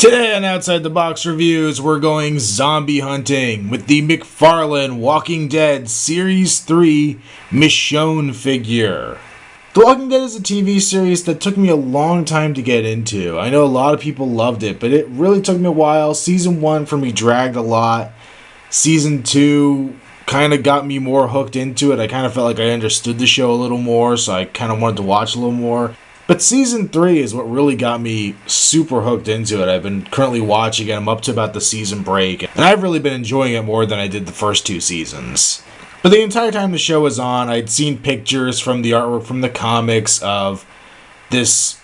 Today on Outside the Box Reviews, we're going zombie hunting with the McFarlane Walking Dead Series 3 Michonne figure. The Walking Dead is a TV series that took me a long time to get into. I know a lot of people loved it, but it really took me a while. Season 1 for me dragged a lot. Season 2 kind of got me more hooked into it. I kind of felt like I understood the show a little more, so I kind of wanted to watch a little more. But Season 3 is what really got me super hooked into it. I've been currently watching it. I'm up to about the season break. And I've really been enjoying it more than I did the first two seasons. But the entire time the show was on, I'd seen pictures from the artwork from the comics of this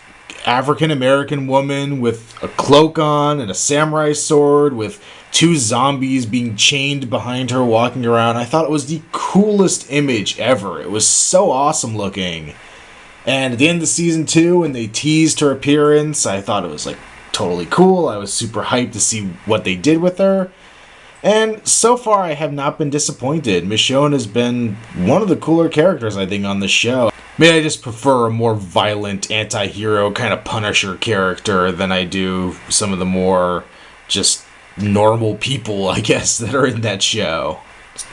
African-American woman with a cloak on and a samurai sword with two zombies being chained behind her walking around. I thought it was the coolest image ever. It was so awesome looking. And at the end of Season 2, when they teased her appearance, I thought it was, totally cool. I was super hyped to see what they did with her. And so far, I have not been disappointed. Michonne has been one of the cooler characters, I think, on the show. Maybe I just prefer a more violent anti-hero kind of Punisher character than I do some of the more just normal people, I guess, that are in that show.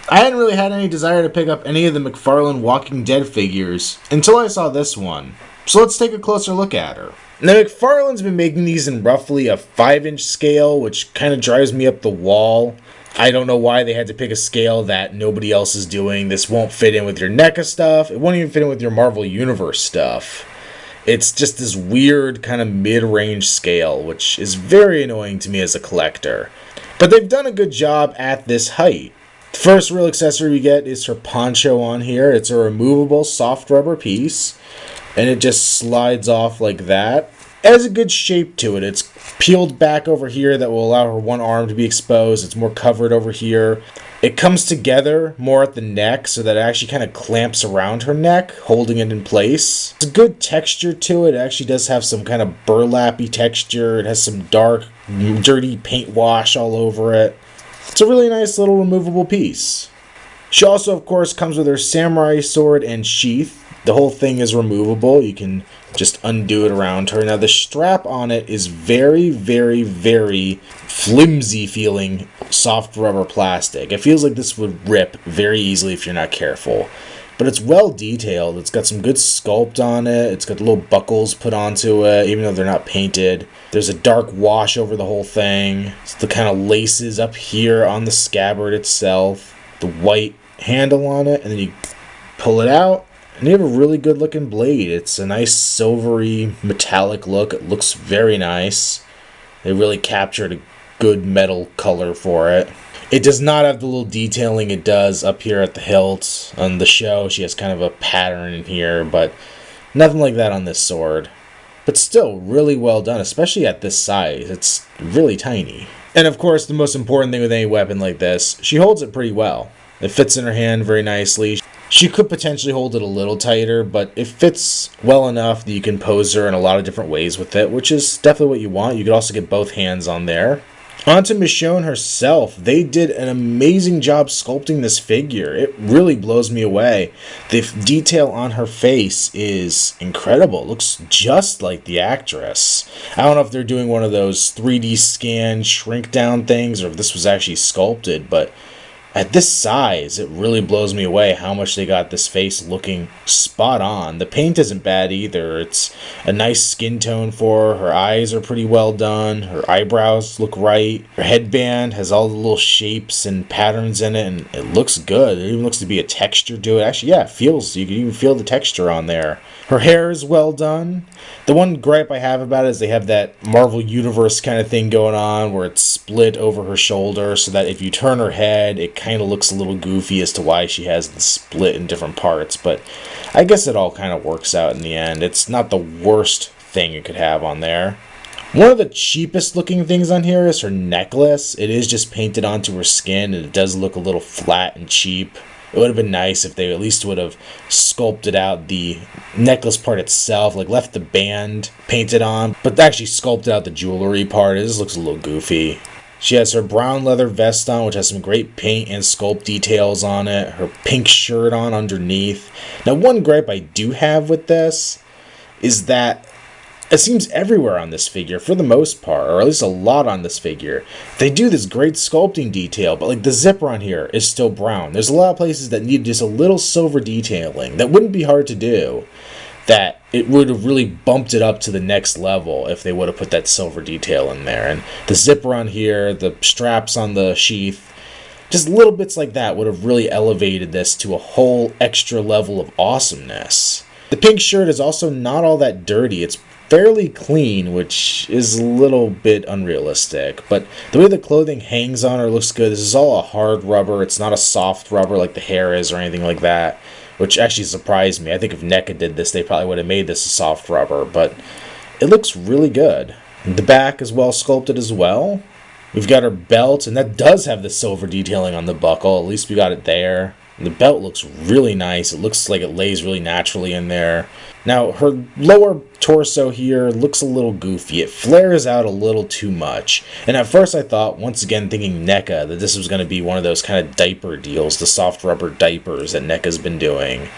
I hadn't really had any desire to pick up any of the McFarlane Walking Dead figures until I saw this one. So let's take a closer look at her. Now, McFarlane's been making these in roughly a 5-inch scale, which kind of drives me up the wall. I don't know why they had to pick a scale that nobody else is doing. This won't fit in with your NECA stuff. It won't even fit in with your Marvel Universe stuff. It's just this weird kind of mid-range scale, which is very annoying to me as a collector. But they've done a good job at this height. The first real accessory we get is her poncho on here. It's a removable soft rubber piece, and it just slides off like that. It has a good shape to it. It's peeled back over here that will allow her one arm to be exposed. It's more covered over here. It comes together more at the neck so that it actually kind of clamps around her neck, holding it in place. It's a good texture to it. It actually does have some kind of burlappy texture. It has some dark, dirty paint wash all over it. It's a really nice little removable piece. She also, of course, comes with her samurai sword and sheath. The whole thing is removable. You can just undo it around her. Now, the strap on it is very, very, very flimsy feeling soft rubber plastic. It feels like this would rip very easily if you're not careful. But it's well detailed. It's got some good sculpt on it. It's got little buckles put onto it, even though they're not painted. There's a dark wash over the whole thing. It's the kind of laces up here on the scabbard itself. The white handle on it, and then you pull it out, and you have a really good looking blade. It's a nice silvery metallic look. It looks very nice. They really captured a good metal color for it. It does not have the little detailing it does up here at the hilt. On the show, she has kind of a pattern in here, but nothing like that on this sword. But still really well done, especially at this size. It's really tiny. And of course, the most important thing with any weapon like this, she holds it pretty well. It fits in her hand very nicely. She could potentially hold it a little tighter, but it fits well enough that you can pose her in a lot of different ways with it, which is definitely what you want. You could also get both hands on there. On to Michonne herself. They did an amazing job sculpting this figure. It really blows me away. The detail on her face is incredible. It looks just like the actress. I don't know if they're doing one of those 3D scan shrink down things or if this was actually sculpted, but at this size, it really blows me away how much they got this face looking spot on. The paint isn't bad either. It's a nice skin tone for her. Her eyes are pretty well done. Her eyebrows look right. Her headband has all the little shapes and patterns in it, and it looks good. It even looks to be a texture to it. Actually, yeah, it feels. You can even feel the texture on there. Her hair is well done. The one gripe I have about it is they have that Marvel Universe kind of thing going on where it's split over her shoulder so that if you turn her head, it kind of looks a little goofy as to why she has the split in different parts. But I guess it all kind of works out in the end. It's not the worst thing you could have on there. One of the cheapest looking things on here is her necklace. It is just painted onto her skin and it does look a little flat and cheap. It would have been nice if they at least would have sculpted out the necklace part itself, like left the band painted on, but actually sculpted out the jewelry part. It just looks a little goofy. She has her brown leather vest on, which has some great paint and sculpt details on it. Her pink shirt on underneath. Now, one gripe I do have with this is that It seems everywhere on this figure, for the most part, or at least a lot on this figure. They do this great sculpting detail, but like the zipper on here is still brown. There's a lot of places that need just a little silver detailing. That wouldn't be hard to do. That it would have really bumped it up to the next level if they would have put that silver detail in there. And the zipper on here, the straps on the sheath, just little bits like that would have really elevated this to a whole extra level of awesomeness. The pink shirt is also not all that dirty. It's fairly clean, which is a little bit unrealistic, but the way the clothing hangs on her looks good. This is all a hard rubber. It's not a soft rubber like the hair is or anything like that, which actually surprised me. I think if NECA did this, they probably would have made this a soft rubber, but it looks really good. The back is well sculpted as well. We've got her belt, and that does have the silver detailing on the buckle. At least we got it there. And the belt looks really nice. It looks like it lays really naturally in there. Now, her lower torso here looks a little goofy. It flares out a little too much. And at first I thought, once again thinking NECA, that this was going to be one of those kind of diaper deals, the soft rubber diapers that NECA's been doing.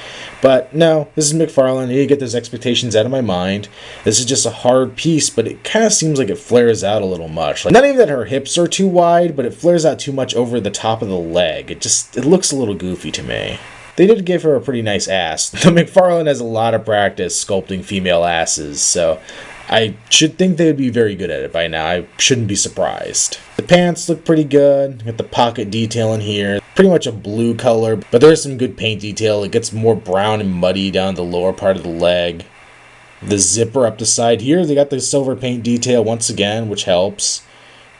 But no, this is McFarlane. I need to get those expectations out of my mind. This is just a hard piece, but it kind of seems like it flares out a little much. Like, not even that her hips are too wide, but it flares out too much over the top of the leg. It looks a little goofy to me. They did give her a pretty nice ass. The McFarlane has a lot of practice sculpting female asses, so I should think they would be very good at it by now. I shouldn't be surprised. The pants look pretty good. Got the pocket detail in here. Pretty much a blue color, but there's some good paint detail. It gets more brown and muddy down the lower part of the leg. The zipper up the side here, they got the silver paint detail once again, which helps.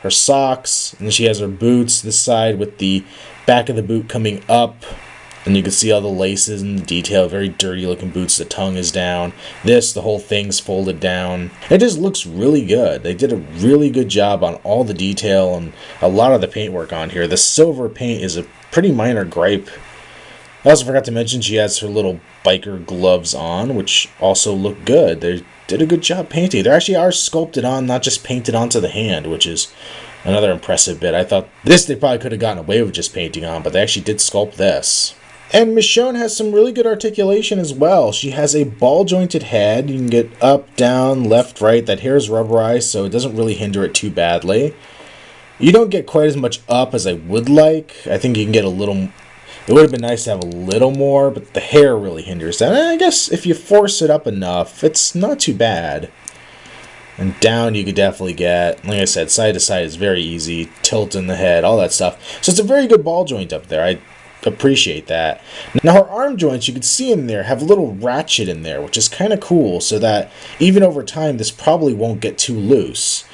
Her socks, and then she has her boots this side with the back of the boot coming up. And you can see all the laces and the detail, very dirty looking boots, the tongue is down. The whole thing's folded down. It just looks really good. They did a really good job on all the detail and a lot of the paintwork on here. The silver paint is a pretty minor gripe. I also forgot to mention she has her little biker gloves on, which also look good. They did a good job painting. They actually are sculpted on, not just painted onto the hand, which is another impressive bit. I thought this they probably could have gotten away with just painting on, but they actually did sculpt this. And Michonne has some really good articulation as well. She has a ball-jointed head. You can get up, down, left, right. That hair is rubberized, so it doesn't really hinder it too badly. You don't get quite as much up as I would like. I think you can get a little... It would have been nice to have a little more, but the hair really hinders that. And I guess if you force it up enough, it's not too bad. And down you could definitely get, like I said, side to side is very easy. Tilt in the head, all that stuff. So it's a very good ball joint up there. I appreciate that. Now her arm joints, you can see in there, have a little ratchet in there, which is kind of cool, so that even over time this probably won't get too loose.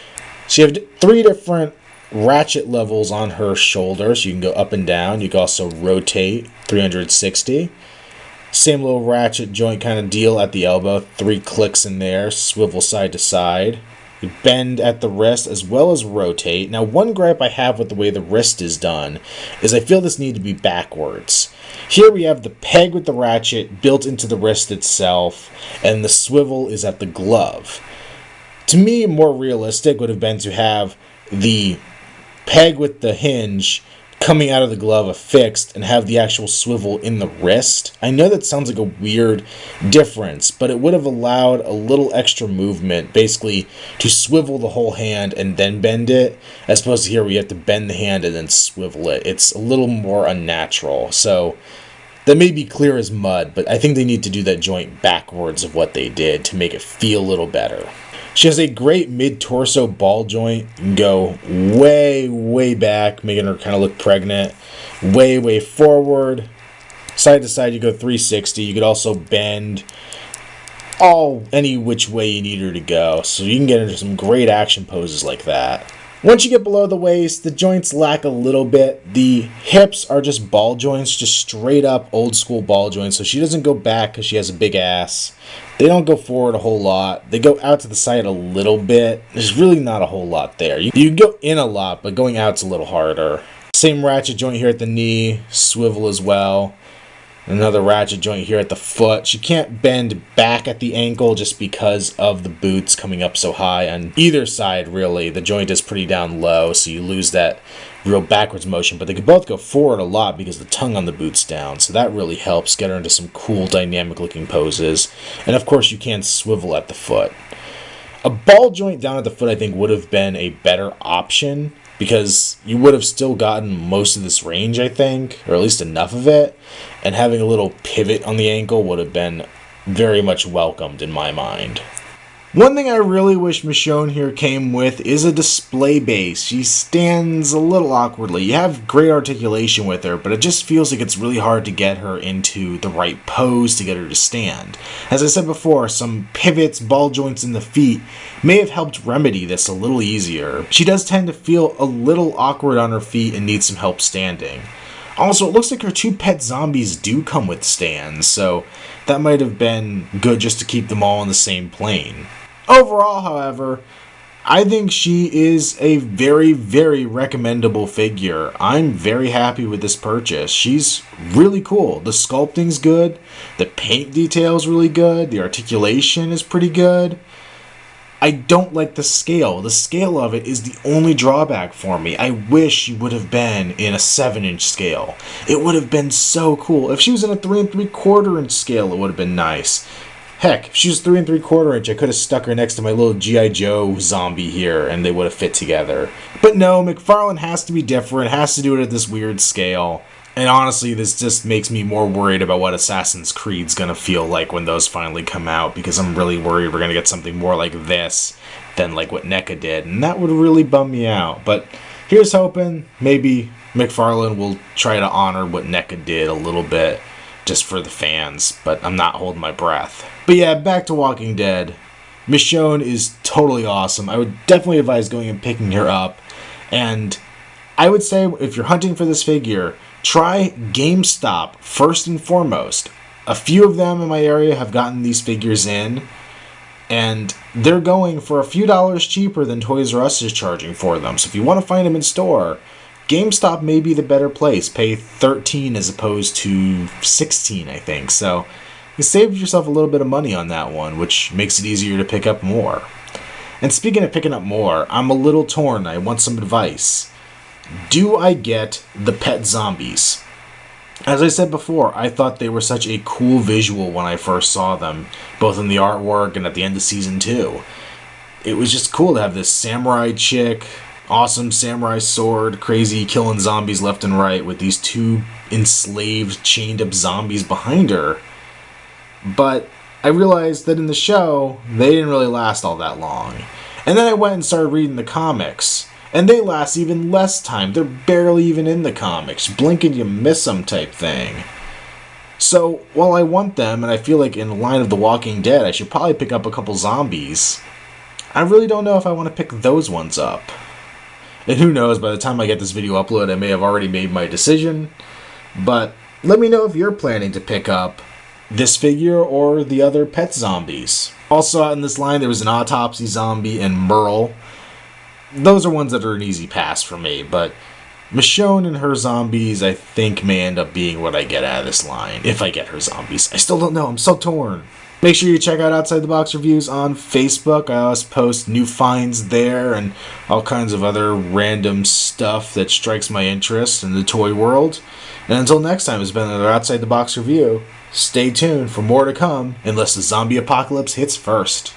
So you have 3 different ratchet levels on her shoulders. You can go up and down. You can also rotate 360. Same little ratchet joint kind of deal at the elbow. 3 clicks in there, swivel side to side. You bend at the wrist as well as rotate. Now, one gripe I have with the way the wrist is done is I feel this needs to be backwards. Here we have the peg with the ratchet built into the wrist itself, and the swivel is at the glove. To me, more realistic would have been to have the peg with the hinge coming out of the glove affixed and have the actual swivel in the wrist. I know that sounds like a weird difference, but it would have allowed a little extra movement, basically to swivel the whole hand and then bend it, as opposed to here where you have to bend the hand and then swivel it. It's a little more unnatural, so that may be clear as mud, but I think they need to do that joint backwards of what they did to make it feel a little better. She has a great mid-torso ball joint. You can go way, way back, making her kind of look pregnant. Way, way forward. Side to side, you go 360. You could also bend any which way you need her to go. So you can get into some great action poses like that. Once you get below the waist, the joints lack a little bit. The hips are just ball joints, just straight up old school ball joints. So she doesn't go back because she has a big ass. They don't go forward a whole lot. They go out to the side a little bit. There's really not a whole lot there. You can go in a lot, but going out's a little harder. Same ratchet joint here at the knee, swivel as well. Another ratchet joint here at the foot. She can't bend back at the ankle just because of the boots coming up so high on either side, really. The joint is pretty down low, so you lose that real backwards motion. But they can both go forward a lot because the tongue on the boot's down, so that really helps get her into some cool, dynamic-looking poses. And, of course, you can swivel at the foot. A ball joint down at the foot, I think, would have been a better option because you would have still gotten most of this range, I think, or at least enough of it. And having a little pivot on the ankle would have been very much welcomed in my mind. One thing I really wish Michonne here came with is a display base. She stands a little awkwardly. You have great articulation with her, but it just feels like it's really hard to get her into the right pose to get her to stand. As I said before, some pivots, ball joints in the feet may have helped remedy this a little easier. She does tend to feel a little awkward on her feet and needs some help standing. Also, it looks like her two pet zombies do come with stands, so that might have been good just to keep them all on the same plane. Overall, however, I think she is a very, very recommendable figure. I'm very happy with this purchase. She's really cool. The sculpting's good, the paint detail's really good, the articulation is pretty good. I don't like the scale. The scale of it is the only drawback for me. I wish she would have been in a 7-inch scale. It would have been so cool. If she was in a 3 3/4 inch scale, it would have been nice. Heck, if she was 3 3/4 inch, I could have stuck her next to my little G.I. Joe zombie here, and they would have fit together. But no, McFarlane has to be different, has to do it at this weird scale. And honestly, this just makes me more worried about what Assassin's Creed's gonna feel like when those finally come out, because I'm really worried we're gonna get something more like this than like what NECA did, and that would really bum me out. But here's hoping maybe McFarlane will try to honor what NECA did a little bit, just for the fans, but I'm not holding my breath. But yeah, back to Walking Dead. Michonne is totally awesome. I would definitely advise going and picking her up, and I would say if you're hunting for this figure, try GameStop first and foremost. A few of them in my area have gotten these figures in, and they're going for a few dollars cheaper than Toys R Us is charging for them. So if you want to find them in store, GameStop may be the better place. Pay $13 as opposed to $16, I think. So you saved yourself a little bit of money on that one, which makes it easier to pick up more. And speaking of picking up more, I'm a little torn. I want some advice. Do I get the pet zombies? As I said before, I thought they were such a cool visual when I first saw them, both in the artwork and at the end of Season 2. It was just cool to have this samurai chick, awesome samurai sword, crazy killing zombies left and right with these two enslaved, chained up zombies behind her. But I realized that in the show, they didn't really last all that long. And then I went and started reading the comics, and they last even less time. They're barely even in the comics. Blink and you miss them type thing. So, while I want them, and I feel like in the line of The Walking Dead, I should probably pick up a couple zombies, I really don't know if I want to pick those ones up. And who knows, by the time I get this video uploaded, I may have already made my decision. But let me know if you're planning to pick up this figure or the other pet zombies. Also in this line, there was an autopsy zombie and Merle. Those are ones that are an easy pass for me, but Michonne and her zombies, I think, may end up being what I get out of this line, if I get her zombies. I still don't know, I'm so torn. Make sure you check out Outside the Box Reviews on Facebook. I always post new finds there and all kinds of other random stuff that strikes my interest in the toy world. And until next time, it's been another Outside the Box Review. Stay tuned for more to come, unless the zombie apocalypse hits first.